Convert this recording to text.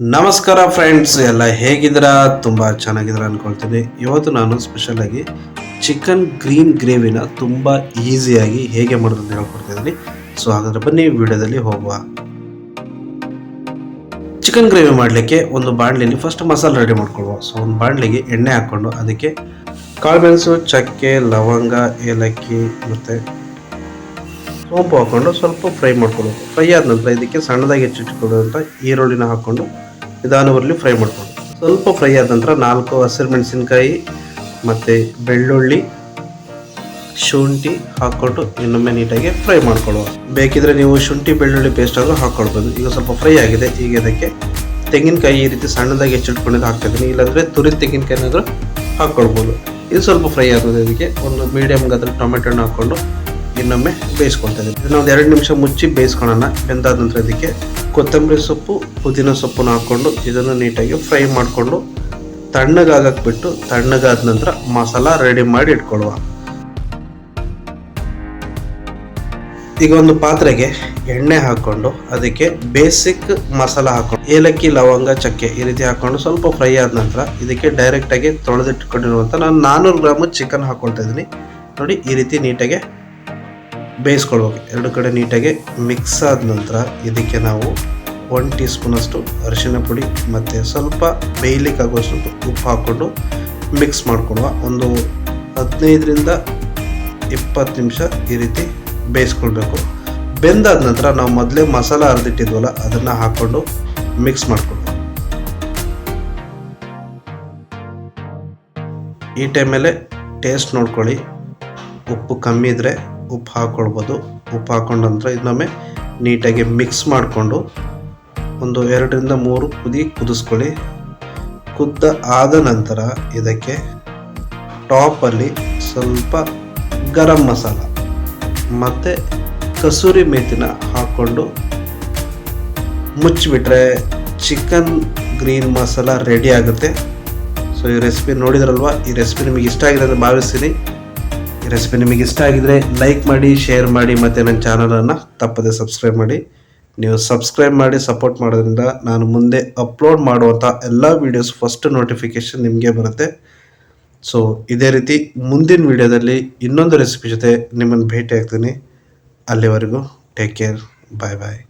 ನಮಸ್ಕಾರ ಫ್ರೆಂಡ್ಸ್, ಎಲ್ಲ ಹೇಗಿದ್ದೀರಾ? ತುಂಬ ಚೆನ್ನಾಗಿದ್ದೀರಾ ಅನ್ಕೊಳ್ತೀನಿ. ಇವತ್ತು ನಾನು ಸ್ಪೆಷಲ್ ಆಗಿ ಚಿಕನ್ ಗ್ರೀನ್ ಗ್ರೇವಿನ ತುಂಬ ಈಸಿಯಾಗಿ ಹೇಗೆ ಮಾಡೋದು ಅಂತ ಹೇಳ್ಕೊಡ್ತಿದ್ದೀನಿ. ಸೊ ಹಾಗಾದ್ರೆ ಬನ್ನಿ ವಿಡಿಯೋದಲ್ಲಿ ಹೋಗುವ. ಚಿಕನ್ ಗ್ರೇವಿ ಮಾಡಲಿಕ್ಕೆ ಒಂದು ಬಾಣಲಿಲಿ ಫಸ್ಟ್ ಮಸಾಲೆ ರೆಡಿ ಮಾಡ್ಕೊಳ್ಳುವ. ಸೊ ಒಂದು ಬಾಣಲಿಗೆ ಎಣ್ಣೆ ಹಾಕ್ಕೊಂಡು ಅದಕ್ಕೆ ಕಾಳುಮೆಣಸು, ಚಕ್ಕೆ, ಲವಂಗ, ಏಲಕ್ಕಿ ಮತ್ತು ಸೋಂಪು ಹಾಕ್ಕೊಂಡು ಸ್ವಲ್ಪ ಫ್ರೈ ಮಾಡ್ಕೊಳ್ಳೋದು. ಫ್ರೈ ಆದ ನಂತರ ಇದಕ್ಕೆ ಸಣ್ಣದಾಗಿ ಹೆಚ್ಚಿಟ್ಕೊಳ್ಳುವಂಥ ಈರುಳ್ಳಿನ ಹಾಕ್ಕೊಂಡು ನಿಧಾನವಾಗಿ ಫ್ರೈ ಮಾಡ್ಕೊಂಡು ಸ್ವಲ್ಪ ಫ್ರೈ ಆದ ನಂತರ 4 ಹಸಿರು ಮೆಣಸಿನಕಾಯಿ ಮತ್ತು ಬೆಳ್ಳುಳ್ಳಿ, ಶುಂಠಿ ಹಾಕ್ಕೊಂಡು ಇನ್ನೊಮ್ಮೆ ನೀಟಾಗಿ ಫ್ರೈ ಮಾಡ್ಕೊಳ್ಳುವ. ಬೇಕಿದ್ರೆ ನೀವು ಶುಂಠಿ ಬೆಳ್ಳುಳ್ಳಿ ಪೇಸ್ಟ್ ಆದರೂ ಹಾಕ್ಕೊಳ್ಬೋದು. ಈಗ ಸ್ವಲ್ಪ ಫ್ರೈ ಆಗಿದೆ. ಈಗ ಇದಕ್ಕೆ ತೆಂಗಿನಕಾಯಿ ಈ ರೀತಿ ಸಣ್ಣದಾಗಿ ಹೆಚ್ಚಿಟ್ಕೊಂಡಿದ್ದು ಹಾಕ್ತಿದ್ದೀನಿ. ಇಲ್ಲಾಂದರೆ ತುರಿದ ತೆಂಗಿನಕಾಯಿನಾದರೂ ಹಾಕ್ಕೊಳ್ಬೋದು. ಇದು ಸ್ವಲ್ಪ ಫ್ರೈ ಆಗೋದು. ಇದಕ್ಕೆ ಒಂದು ಮೀಡಿಯಮ್ ಗಾತ್ರ ಟೊಮೆಟೊನ ಹಾಕ್ಕೊಂಡು ಇನ್ನೊಮ್ಮೆ ಬೇಯಿಸ್ಕೊಳ್ತಾ ಇದ್ದೀನಿ. ಇದನ್ನ ಒಂದು 2 ನಿಮಿಷ ಮುಚ್ಚಿ ಬೇಯಿಸ್ಕೊಳ್ಳೋಣ. ಬೆಂದಾದ ನಂತರ ಇದಕ್ಕೆ ಕೊತ್ತಂಬರಿ ಸೊಪ್ಪು, ಪುದೀನ ಸೊಪ್ಪನ್ನು ಹಾಕ್ಕೊಂಡು ಇದನ್ನು ನೀಟಾಗಿ ಫ್ರೈ ಮಾಡಿಕೊಂಡು ತಣ್ಣಗಾಗಕ್ಕೆ ಬಿಟ್ಟು, ತಣ್ಣಗಾದ ನಂತರ ಮಸಾಲ ರೆಡಿ ಮಾಡಿ ಇಟ್ಕೊಳ್ಳುವ. ಈಗ ಒಂದು ಪಾತ್ರೆಗೆ ಎಣ್ಣೆ ಹಾಕ್ಕೊಂಡು ಅದಕ್ಕೆ ಬೇಸಿಕ್ ಮಸಾಲ ಹಾಕೊಂಡು ಏಲಕ್ಕಿ, ಲವಂಗ, ಚಕ್ಕೆ ಈ ರೀತಿ ಹಾಕ್ಕೊಂಡು ಸ್ವಲ್ಪ ಫ್ರೈ ಆದ ನಂತರ ಇದಕ್ಕೆ ಡೈರೆಕ್ಟಾಗಿ ತೊಳೆದಿಟ್ಕೊಂಡಿರುವಂಥ ನಾನು 400 ಗ್ರಾಮು ಚಿಕನ್ ಹಾಕ್ಕೊಳ್ತಾ ಇದ್ದೀನಿ. ನೋಡಿ, ಈ ರೀತಿ ನೀಟಾಗಿ ಬೇಯಿಸ್ಕೊಳ್ಬೇಕು. 2 ಕಡೆ ನೀಟಾಗಿ ಮಿಕ್ಸ್ ಆದ ನಂತರ ಇದಕ್ಕೆ ನಾವು 1 ಟೀ ಸ್ಪೂನಷ್ಟು ಅರಿಶಿನ ಪುಡಿ ಮತ್ತು ಸ್ವಲ್ಪ ಬೇಯಲಿಕ್ಕೆ ಆಗುವಷ್ಟು ಉಪ್ಪು ಹಾಕ್ಕೊಂಡು ಮಿಕ್ಸ್ ಮಾಡ್ಕೊಡುವ. ಒಂದು 15ರಿಂದ 20 ನಿಮಿಷ ಈ ರೀತಿ ಬೇಯಿಸ್ಕೊಳ್ಬೇಕು. ಬೆಂದಾದ ನಂತರ ನಾವು ಮೊದಲೇ ಮಸಾಲ ಅರ್ದಿಟ್ಟಿದ್ವಲ್ಲ ಅದನ್ನು ಹಾಕ್ಕೊಂಡು ಮಿಕ್ಸ್ ಮಾಡ್ಕೊಳ್ಳುವ. ಈ ಟೈಮಲ್ಲೇ ಟೇಸ್ಟ್ ನೋಡ್ಕೊಳ್ಳಿ. ಉಪ್ಪು ಕಮ್ಮಿ ಇದ್ದರೆ ಉಪ್ಪು ಹಾಕ್ಕೊಳ್ಬೋದು. ಉಪ್ಪು ಹಾಕ್ಕೊಂಡ ನಂತರ ಇನ್ನೊಮ್ಮೆ ನೀಟಾಗಿ ಮಿಕ್ಸ್ ಮಾಡಿಕೊಂಡು ಒಂದು 2ರಿಂದ 3 ಕುದಿಸ್ಕೊಳ್ಳಿ. ಕುದ್ದ ಆದ ನಂತರ ಇದಕ್ಕೆ ಟಾಪಲ್ಲಿ ಸ್ವಲ್ಪ ಗರಂ ಮಸಾಲ ಮತ್ತು ಕಸೂರಿ ಮೇಥಿನ ಹಾಕ್ಕೊಂಡು ಮುಚ್ಚಿಬಿಟ್ರೆ ಚಿಕನ್ ಗ್ರೀನ್ ಮಸಾಲ ರೆಡಿ ಆಗುತ್ತೆ. ಸೊ ಈ ರೆಸಿಪಿ ನೋಡಿದ್ರಲ್ವ, ಈ ರೆಸಿಪಿ ನಿಮಗೆ ಇಷ್ಟ ಆಗಿದೆ ಅಂತ ಭಾವಿಸ್ತೀನಿ. ಈ ರೆಸಿಪಿ ನಿಮಗೆ ಇಷ್ಟ ಆಗಿದ್ರೆ ಲೈಕ್ ಮಾಡಿ, ಶೇರ್ ಮಾಡಿ ಮತ್ತು ನನ್ನ ಚಾನಲನ್ನು ತಪ್ಪದೆ ಸಬ್ಸ್ಕ್ರೈಬ್ ಮಾಡಿ. ನೀವು ಸಬ್ಸ್ಕ್ರೈಬ್ ಮಾಡಿ ಸಪೋರ್ಟ್ ಮಾಡೋದ್ರಿಂದ ನಾನು ಮುಂದೆ ಅಪ್ಲೋಡ್ ಮಾಡುವಂಥ ಎಲ್ಲ ವೀಡಿಯೋಸ್ ಫಸ್ಟ್ ನೋಟಿಫಿಕೇಷನ್ ನಿಮಗೆ ಬರುತ್ತೆ. ಸೊ ಇದೇ ರೀತಿ ಮುಂದಿನ ವೀಡಿಯೋದಲ್ಲಿ ಇನ್ನೊಂದು ರೆಸಿಪಿ ಜೊತೆ ನಿಮ್ಮನ್ನು ಭೇಟಿ ಆಗ್ತೀನಿ. ಅಲ್ಲಿವರೆಗೂ ಟೇಕ್ ಕೇರ್, ಬಾಯ್ ಬಾಯ್.